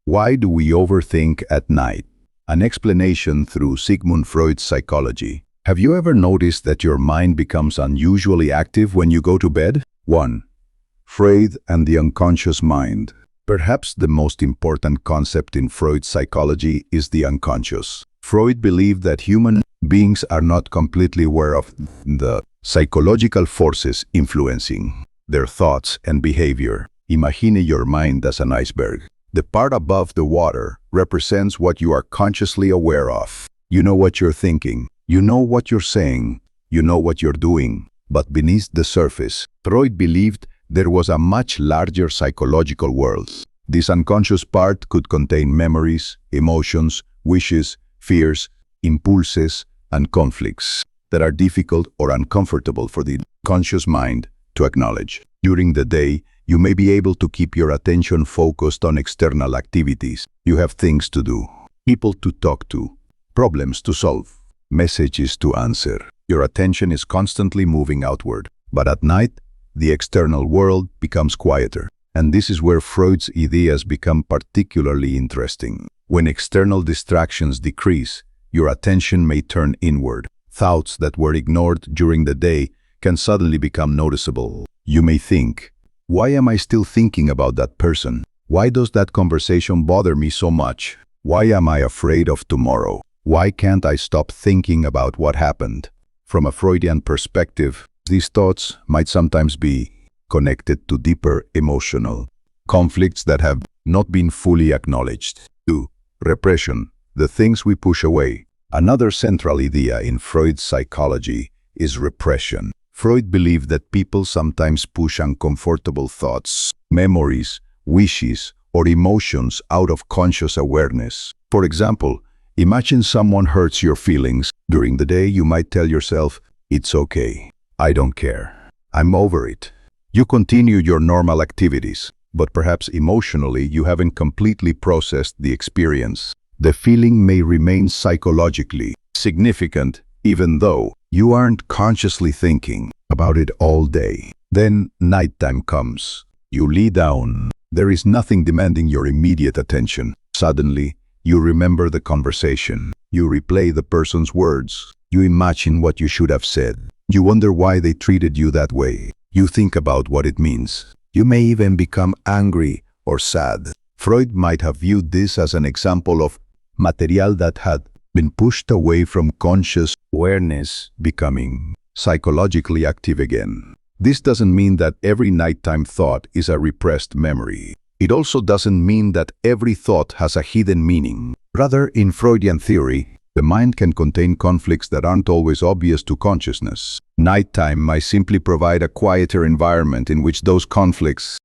Why do we overthink at night? An explanation through Sigmund Freud's psychology. Have you ever noticed that your mind becomes unusually active when you go to bed? 1. Freud and the unconscious mind. Perhaps the most important concept in Freud's psychology is the unconscious. Freud believed that human beings are not completely aware of the psychological forces influencing their thoughts and behavior. Imagine your mind as an iceberg. The part above the water represents what you are consciously aware of. You know what you're thinking, you know what you're saying, you know what you're doing. But beneath the surface, Freud believed there was a much larger psychological world. This unconscious part could contain memories, emotions, wishes, fears, impulses, and conflicts that are difficult or uncomfortable for the conscious mind to acknowledge. During the day, you may be able to keep your attention focused on external activities. You have things to do, people to talk to, problems to solve, messages to answer. Your attention is constantly moving outward. But at night, the external world becomes quieter. And this is where Freud's ideas become particularly interesting. When external distractions decrease, your attention may turn inward. Thoughts that were ignored during the day can suddenly become noticeable. You may think, why am I still thinking about that person? Why does that conversation bother me so much? Why am I afraid of tomorrow? Why can't I stop thinking about what happened? From a Freudian perspective, these thoughts might sometimes be connected to deeper emotional conflicts that have not been fully acknowledged. 2. Repression, the things we push away. Another central idea in Freud's psychology is repression. Freud believed that people sometimes push uncomfortable thoughts, memories, wishes, or emotions out of conscious awareness. For example, imagine someone hurts your feelings. During the day, you might tell yourself, "It's okay. I don't care. I'm over it." You continue your normal activities, but perhaps emotionally you haven't completely processed the experience. The feeling may remain psychologically significant, even though you aren't consciously thinking about it all day. Then nighttime comes. You lie down. There is nothing demanding your immediate attention. Suddenly, you remember the conversation. You replay the person's words. You imagine what you should have said. You wonder why they treated you that way. You think about what it means. You may even become angry or sad. Freud might have viewed this as an example of material that had been pushed away from conscious awareness, becoming psychologically active again. This doesn't mean that every nighttime thought is a repressed memory. It also doesn't mean that every thought has a hidden meaning. Rather, in Freudian theory, the mind can contain conflicts that aren't always obvious to consciousness. Nighttime might simply provide a quieter environment in which those conflicts